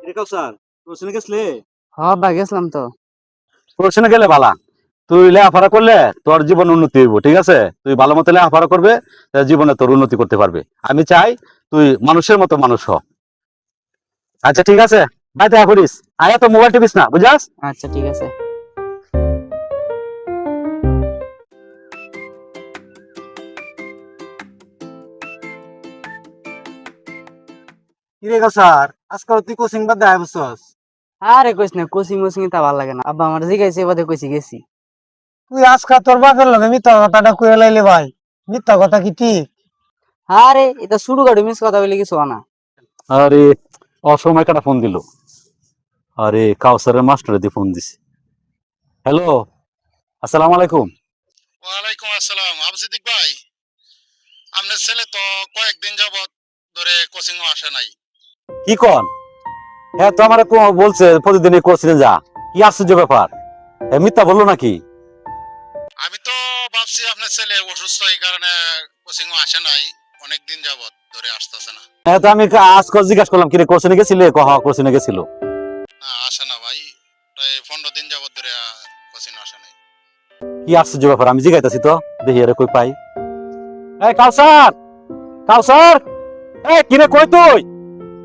এরকম স্যার কোশ্চেনে গেছলে বা গেছিলাম তো। কোশ্চেনে গেলে বালা, তুই লেখাপড়া করলে তোর জীবন উন্নতি হইব, ঠিক আছে? তুই ভালো মতো লেখাপড়া করবে, তাহলে জীবনে তোর উন্নতি করতে পারবে। আমি চাই তুই মানুষের মতো মানুষ হ। আচ্ছা ঠিক আছে, ভাই দেখা করিস। আয়া তো মোবাইল টিপিস না, বুঝাস? আচ্ছা ঠিক আছে। কি রে স্যার আজকাল তুই কোচিং বাদ দেয় বসছস? আরে কইস না, কোচিং মোচিং তা ভালো লাগে না। আব্বা আমার জিগাইছে এবারে কইছি গেছি। তুই আজকাল তোর বাপের লগে মিথ্যা কথাটা কয়ে লাইলে ভাই, মিথ্যা কথা কি ঠিক? আরে এটা শুরু গাড়ি মিস কথা বলে কিছু না। আরে অসময় কাটা ফোন দিল। আরে কাউসারের মাস্টার দিয়ে ফোন দিছে। হ্যালো, আসসালামু আলাইকুম। ওয়ালাইকুম আসসালাম। আবসিদ্দিক ভাই, আপনার ছেলে তো কয়েকদিন যাবত ধরে কোচিং আসে নাই। কি কন? হ্যাঁ তো আমার বলছে প্রতিদিনই কোচিনে যা। কি আশ্চর্য ব্যাপার, মিথ্যা বললো নাকি? আমি তো ভাবছি আপনার ছেলে অসুস্থ, এই কারণে কোচিং আসে নাই, অনেকদিন যাবত ধরে আসতেছে না। হ্যাঁ তো আমি আজকে জিজ্ঞাসা করলাম, কিরে কোচিনে গেছিলে? কহ কোচিনে গেছিল। না, আসে না ভাই, প্রায় 15 দিন যাবত ধরে কোচিং আসে নাই। কি আশ্চর্য ব্যাপার, আমি জিজ্ঞাইতাছি তো, দেখি আরে কই পাই। এই কাউসার, কাউসার, এই কিরে কই তুই?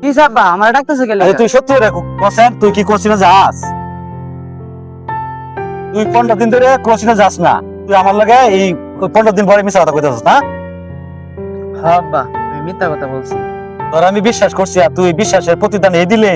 কি আব্বা আমার ডাকতেছে গেলে? তুই সত্যি রে কোচেন, তুই কি কোচিনে যাস? তুই 15 দিন ধরে কোচিনে যাস না, তুই আমার লগে এই 15 দিন পরে মিছা কথা কইতাছিস না? হ্যাঁ আব্বা আমি মিথ্যা কথা বলছি। তোর আমি বিশ্বাস করছি, আর তুই বিশ্বাসের প্রতিদান এই দিলে